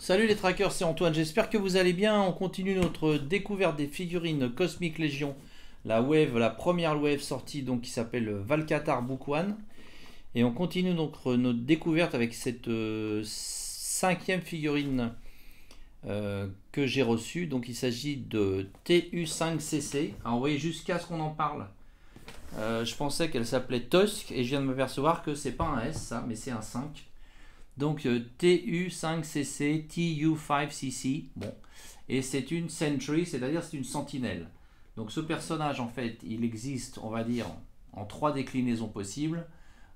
Salut les trackers, c'est Antoine, j'espère que vous allez bien. On continue notre découverte des figurines Cosmic Legion, la wave, la première wave sortie donc qui s'appelle Valkatar Book One. Et on continue donc notre découverte avec cette cinquième figurine que j'ai reçue. Donc il s'agit de TU5CC. Alors vous voyez, jusqu'à ce qu'on en parle, je pensais qu'elle s'appelait Tusk et je viens de m'apercevoir que c'est pas un S ça, mais c'est un 5. Donc TU5CC, TU5CC, bon, et c'est une Sentry, c'est-à-dire c'est une sentinelle. Donc ce personnage en fait, il existe, on va dire, en trois déclinaisons possibles.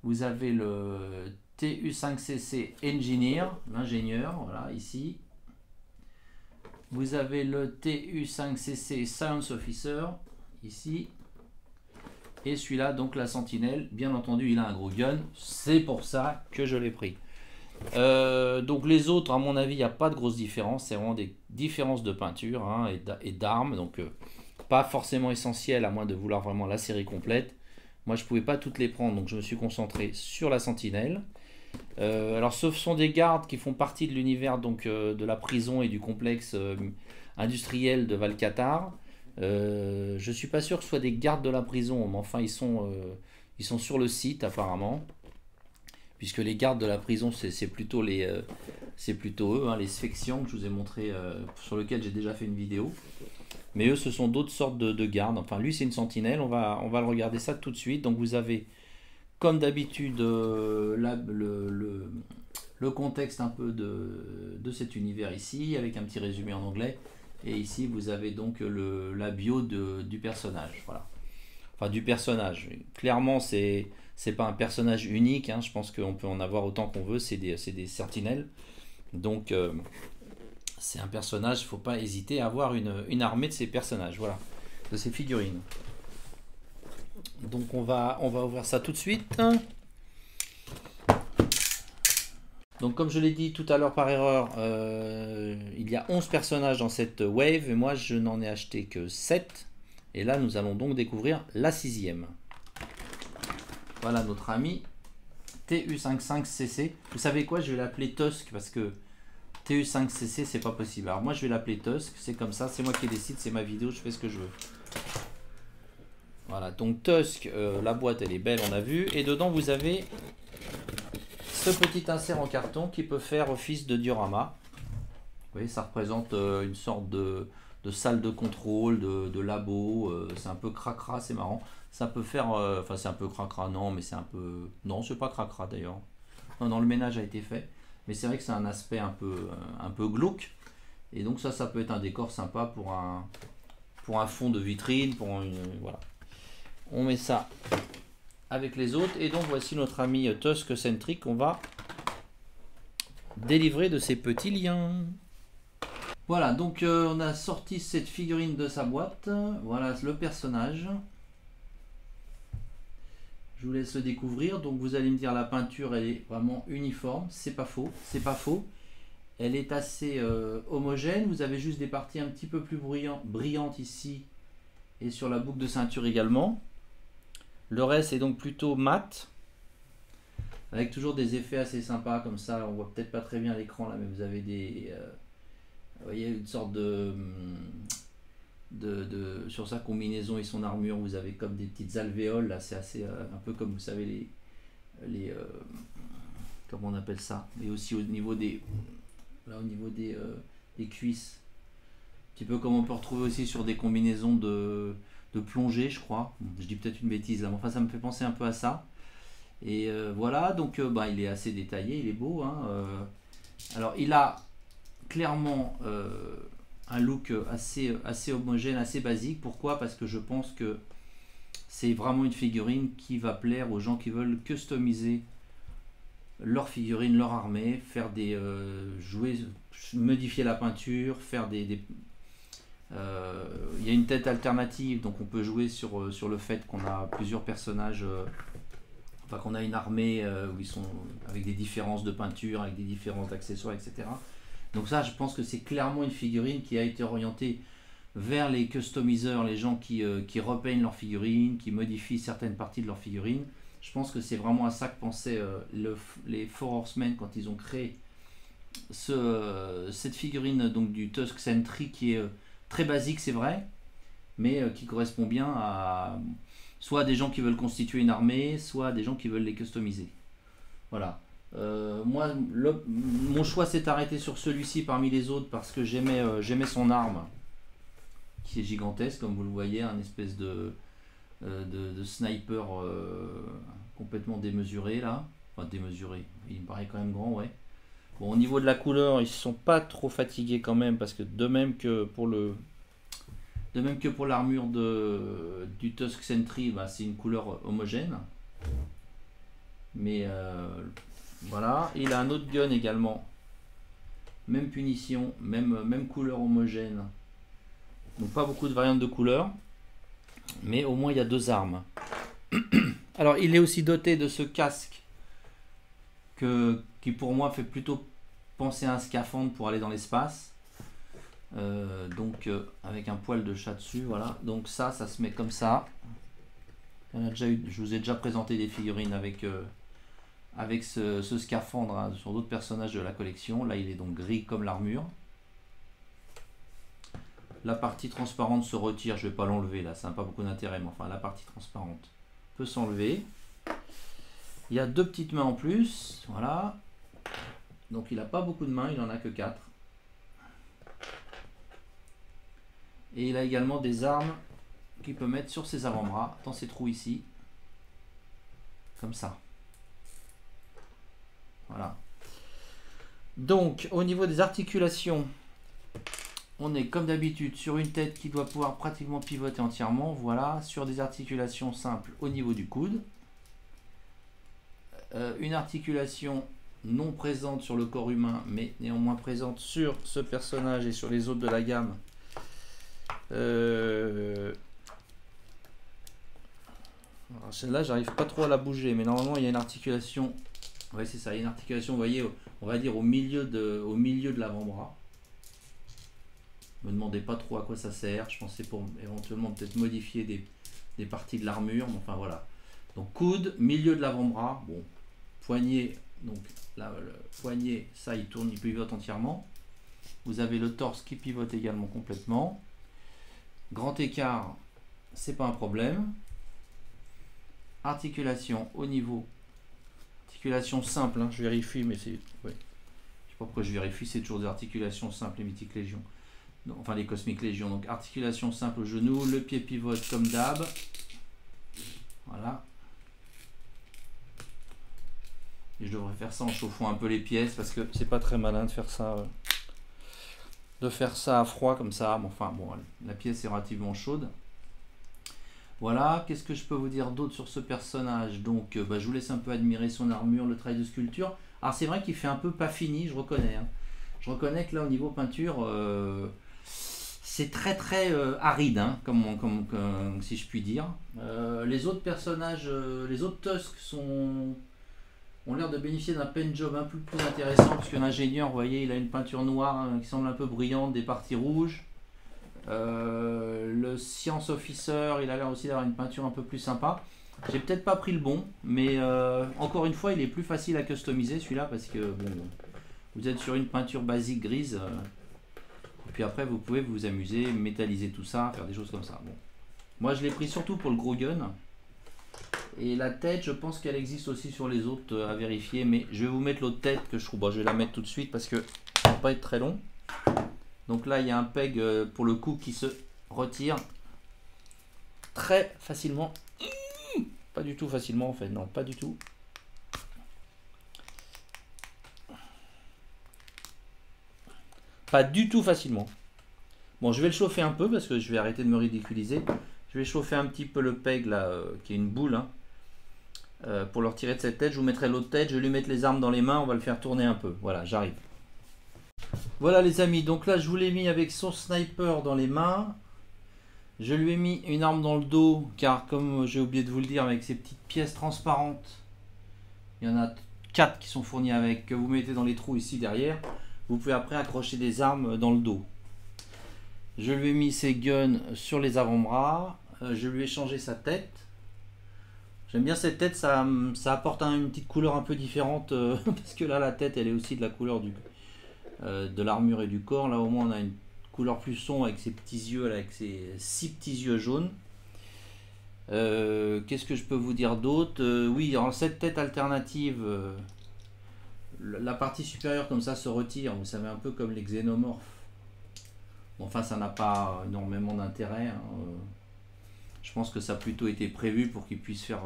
Vous avez le TU5CC Engineer, l'ingénieur, voilà, ici. Vous avez le TU5CC Science Officer, ici. Et celui-là, donc la sentinelle, bien entendu, il a un gros gun, c'est pour ça que je l'ai pris. Donc les autres, à mon avis, il n'y a pas de grosse différence. C'est vraiment des différences de peinture hein, et d'armes. Donc pas forcément essentiel à moins de vouloir vraiment la série complète. Moi je pouvais pas toutes les prendre, donc je me suis concentré sur la sentinelle. Alors ce sont des gardes qui font partie de l'univers donc de la prison et du complexe industriel de Valkatar. Je suis pas sûr que ce soit des gardes de la prison, mais enfin ils sont sur le site apparemment. Puisque les gardes de la prison, c'est plutôt eux, hein, les Sphexians que je vous ai montré, sur lequel j'ai déjà fait une vidéo. Mais eux, ce sont d'autres sortes de gardes. Enfin, lui, c'est une sentinelle. On va le regarder ça tout de suite. Donc, vous avez, comme d'habitude, le contexte un peu de cet univers ici, avec un petit résumé en anglais. Et ici, vous avez donc la bio du personnage. Voilà. Enfin, du personnage. Clairement, c'est pas un personnage unique, hein. Je pense qu'on peut en avoir autant qu'on veut, c'est des sentinelles. Donc c'est un personnage, il ne faut pas hésiter à avoir une armée de ces personnages, voilà, de ces figurines. Donc on va ouvrir ça tout de suite. Donc comme je l'ai dit tout à l'heure par erreur, il y a 11 personnages dans cette wave, et moi je n'en ai acheté que 7. Et là nous allons donc découvrir la 6e. Voilà notre ami TU55CC. Vous savez quoi, je vais l'appeler Tusk parce que TU5CC c'est pas possible. Alors moi je vais l'appeler Tusk, c'est comme ça, c'est moi qui décide, c'est ma vidéo, je fais ce que je veux. Voilà, donc Tusk, la boîte elle est belle, on a vu. Et dedans vous avez ce petit insert en carton qui peut faire office de diorama. Vous voyez, ça représente une sorte de salle de contrôle, de labo. C'est un peu cracra, c'est marrant. Ça peut faire, enfin c'est un peu cracra, non, mais c'est un peu, non, c'est pas cracra d'ailleurs. Non, le ménage a été fait, mais c'est vrai que c'est un aspect un peu glauque. Et donc ça peut être un décor sympa pour un fond de vitrine, voilà. On met ça avec les autres, et donc voici notre ami Tusk Centric qu'on va délivrer de ses petits liens. Voilà, donc on a sorti cette figurine de sa boîte. Voilà le personnage. Je vous laisse le découvrir. Donc vous allez me dire, la peinture elle est vraiment uniforme, c'est pas faux, c'est pas faux. Elle est assez homogène. Vous avez juste des parties un petit peu plus brillantes ici et sur la boucle de ceinture également. Le reste est donc plutôt mat, avec toujours des effets assez sympas comme ça. On voit peut-être pas très bien à l'écran là, mais vous avez vous voyez, une sorte sur sa combinaison et son armure, vous avez comme des petites alvéoles là, c'est assez un peu comme vous savez les comment on appelle ça, et aussi au niveau des cuisses, un petit peu comme on peut retrouver aussi sur des combinaisons de plongée, je crois. Je dis peut-être une bêtise là, mais enfin ça me fait penser un peu à ça. Et voilà, donc il est assez détaillé, il est beau, hein, alors il a clairement un look assez homogène, assez basique. Pourquoi? Parce que je pense que c'est vraiment une figurine qui va plaire aux gens qui veulent customiser leur figurine, leur armée, faire jouer, modifier la peinture, faire il y a une tête alternative, donc on peut jouer sur le fait qu'on a plusieurs personnages, enfin qu'on a une armée où ils sont avec des différences de peinture, avec des différences d'accessoires, etc. Donc ça, je pense que c'est clairement une figurine qui a été orientée vers les customiseurs, les gens qui repeignent leurs figurines, qui modifient certaines parties de leurs figurines. Je pense que c'est vraiment à ça que pensaient les Four Horsemen quand ils ont créé cette figurine donc du Tusk Sentry qui est très basique, c'est vrai, mais qui correspond bien à soit à des gens qui veulent constituer une armée, soit à des gens qui veulent les customiser. Voilà. Moi, mon choix s'est arrêté sur celui-ci parmi les autres parce que j'aimais son arme qui est gigantesque, comme vous le voyez, un espèce de sniper complètement démesuré là. Enfin, démesuré, il me paraît quand même grand, ouais. Bon, au niveau de la couleur, ils ne sont pas trop fatigués quand même, parce que de même que pour l'armure du Tusk Sentry, bah, c'est une couleur homogène. Mais voilà, il a un autre gun également. Même punition, même couleur homogène. Donc pas beaucoup de variantes de couleurs. Mais au moins il y a deux armes. Alors il est aussi doté de ce casque qui pour moi fait plutôt penser à un scaphandre pour aller dans l'espace. Avec un poil de chat dessus, voilà. Donc ça se met comme ça. Je vous ai déjà présenté des figurines avec ce scaphandre hein, sur d'autres personnages de la collection. Là il est donc gris comme l'armure. La partie transparente se retire, je ne vais pas l'enlever là, ça n'a pas beaucoup d'intérêt, mais enfin la partie transparente peut s'enlever. Il y a deux petites mains en plus, voilà. Donc il n'a pas beaucoup de mains, il n'en a que 4. Et il a également des armes qu'il peut mettre sur ses avant-bras, dans ces trous ici. Comme ça. Voilà. Donc au niveau des articulations, on est comme d'habitude sur une tête qui doit pouvoir pratiquement pivoter entièrement. Voilà, sur des articulations simples au niveau du coude. Une articulation non présente sur le corps humain, mais néanmoins présente sur ce personnage et sur les autres de la gamme. Celle-là, j'arrive pas trop à la bouger, mais normalement il y a une articulation. Ouais, c'est ça, il y a une articulation, vous voyez, on va dire au milieu de l'avant-bras. Me demandez pas trop à quoi ça sert. Je pensais pour éventuellement peut-être modifier des parties de l'armure, mais enfin voilà. Donc coude, milieu de l'avant-bras, bon, poignet, donc là le poignet, ça il tourne, il pivote entièrement. Vous avez le torse qui pivote également complètement. Grand écart, c'est pas un problème. Articulation au niveau, articulation simple, hein, je vérifie, mais c'est, ouais. Je sais pas pourquoi je vérifie, c'est toujours des articulations simples, les Mythiques Légion. Enfin les Cosmic Légion, donc articulation simple au genou, le pied pivote comme d'hab. Voilà. Et je devrais faire ça en chauffant un peu les pièces parce que c'est pas très malin de faire ça à froid comme ça. Bon, enfin bon, la pièce est relativement chaude. Voilà, qu'est-ce que je peux vous dire d'autre sur ce personnage? Donc je vous laisse un peu admirer son armure, le travail de sculpture. Alors c'est vrai qu'il fait un peu pas fini, je reconnais. Hein. Je reconnais que là au niveau peinture, c'est très aride, hein, comme si je puis dire. Les autres personnages, les autres Tusk ont l'air de bénéficier d'un paint job un peu plus intéressant, puisque l'ingénieur, vous voyez, il a une peinture noire hein, qui semble un peu brillante, des parties rouges. Le Science Officer, il a l'air aussi d'avoir une peinture un peu plus sympa. J'ai peut-être pas pris le bon, mais encore une fois, il est plus facile à customiser celui-là, parce que bon, vous êtes sur une peinture basique grise. Et puis après, vous pouvez vous amuser, métalliser tout ça, faire des choses comme ça. Bon. Moi, je l'ai pris surtout pour le gros gun. Et la tête, je pense qu'elle existe aussi sur les autres à vérifier. Mais je vais vous mettre l'autre tête que je trouve. Bon, je vais la mettre tout de suite parce que ça va pas être très long. Donc là, il y a un peg pour le coup qui se retire très facilement. Pas du tout facilement en fait. Non, pas du tout. Pas du tout facilement. Bon, je vais le chauffer un peu parce que je vais arrêter de me ridiculiser. Je vais chauffer un petit peu le peg là, qui est une boule, hein, pour le retirer de cette tête. Je vous mettrai l'autre tête, je vais lui mettre les armes dans les mains, on va le faire tourner un peu. Voilà, j'arrive. Voilà les amis, donc là je vous l'ai mis avec son sniper dans les mains. Je lui ai mis une arme dans le dos, car comme j'ai oublié de vous le dire, avec ces petites pièces transparentes, il y en a 4 qui sont fournies avec, que vous mettez dans les trous ici derrière. Vous pouvez après accrocher des armes dans le dos. Je lui ai mis ses guns sur les avant-bras. Je lui ai changé sa tête. J'aime bien cette tête, ça apporte une petite couleur un peu différente. Parce que là, la tête, elle est aussi de la couleur de l'armure et du corps. Là au moins on a une couleur plus sombre avec ses petits yeux, là, avec ses 6 petits yeux jaunes. Qu'est-ce que je peux vous dire d'autre? Oui, en cette tête alternative, la partie supérieure comme ça se retire, vous savez, un peu comme les xénomorphes. Bon, enfin, ça n'a pas énormément d'intérêt, hein. Je pense que ça a plutôt été prévu pour qu'ils puissent faire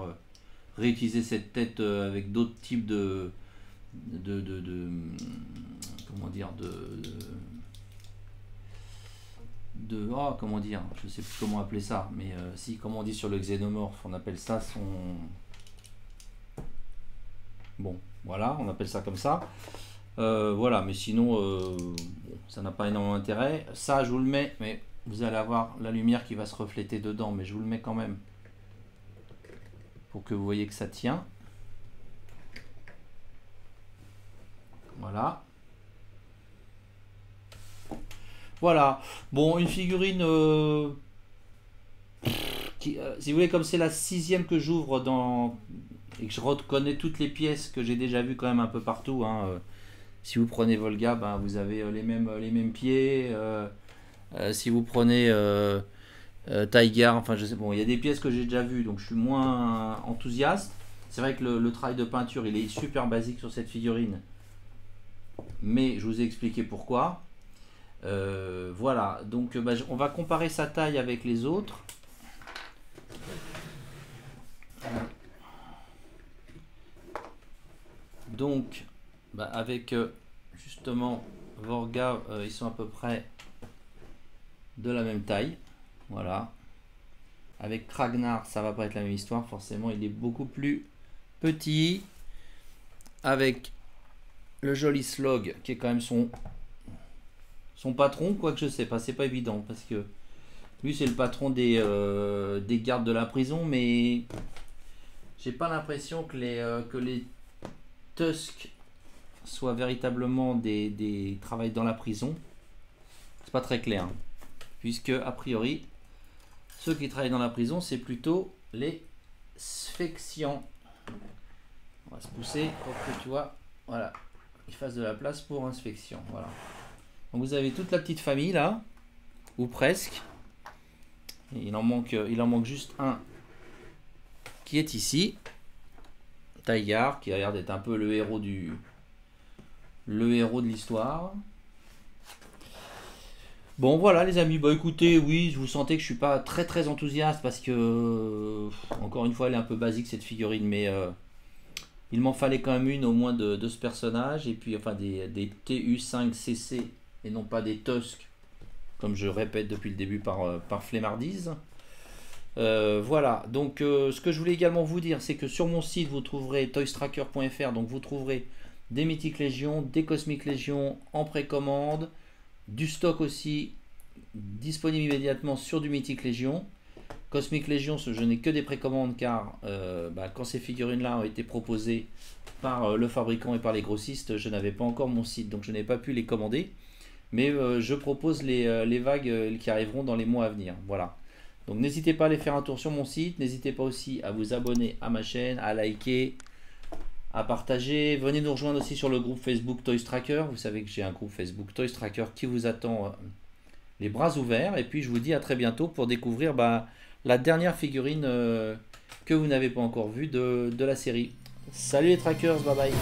réutiliser cette tête avec d'autres types comment dire, oh, comment dire, je sais plus comment appeler ça, mais si, comme on dit sur le xénomorphe, on appelle ça son... Bon, voilà, on appelle ça comme ça. Voilà, mais sinon, bon, ça n'a pas énormément d'intérêt. Ça, je vous le mets, mais vous allez avoir la lumière qui va se refléter dedans, mais je vous le mets quand même pour que vous voyez que ça tient. Voilà. Voilà. Bon, une figurine qui, si vous voulez, comme c'est la 6e que j'ouvre dans et que je reconnais toutes les pièces que j'ai déjà vues quand même un peu partout, hein, si vous prenez Volga, ben, vous avez les mêmes pieds. Si vous prenez Tiger, enfin je sais, bon, il y a des pièces que j'ai déjà vues, donc je suis moins enthousiaste. C'est vrai que le travail de peinture, il est super basique sur cette figurine, mais je vous ai expliqué pourquoi. Voilà, donc bah, on va comparer sa taille avec les autres. Donc, bah, avec justement Vorga, ils sont à peu près de la même taille. Voilà. Avec Kragnar, ça va pas être la même histoire, forcément, il est beaucoup plus petit. Avec le joli Slog, qui est quand même son patron, quoique je sais pas, c'est pas évident, parce que lui c'est le patron des gardes de la prison, mais j'ai pas l'impression que les Tusk soient véritablement des travaillent dans la prison. C'est pas très clair, hein, puisque a priori ceux qui travaillent dans la prison c'est plutôt les Sphexians. On va se pousser pour que tu vois, voilà, il fasse de la place pour un Sphexian. Voilà. Donc vous avez toute la petite famille là, ou presque. Et il en manque juste un qui est ici. Taïgar, qui a l'air d'être un peu le héros de l'histoire. Bon voilà les amis, bah écoutez, oui, vous sentez que je suis pas très enthousiaste parce que encore une fois elle est un peu basique cette figurine, mais il m'en fallait quand même une au moins de ce personnage, et puis enfin des TU5CC et non pas des Tusk, comme je répète depuis le début par flemmardise. Voilà, donc ce que je voulais également vous dire, c'est que sur mon site vous trouverez toystracker.fr, donc vous trouverez des Mythic Légion, des Cosmic Légion en précommande, du stock aussi disponible immédiatement sur du Mythic Légion. Cosmic Légion, je n'ai que des précommandes car quand ces figurines là ont été proposées par le fabricant et par les grossistes, je n'avais pas encore mon site, donc je n'ai pas pu les commander, mais je propose les vagues qui arriveront dans les mois à venir. Voilà, donc n'hésitez pas à aller faire un tour sur mon site, n'hésitez pas aussi à vous abonner à ma chaîne, à liker, à partager. Venez nous rejoindre aussi sur le groupe Facebook Toys Tracker. Vous savez que j'ai un groupe Facebook Toys Tracker qui vous attend les bras ouverts. Et puis je vous dis à très bientôt pour découvrir la dernière figurine que vous n'avez pas encore vue de la série. Salut les trackers, bye bye.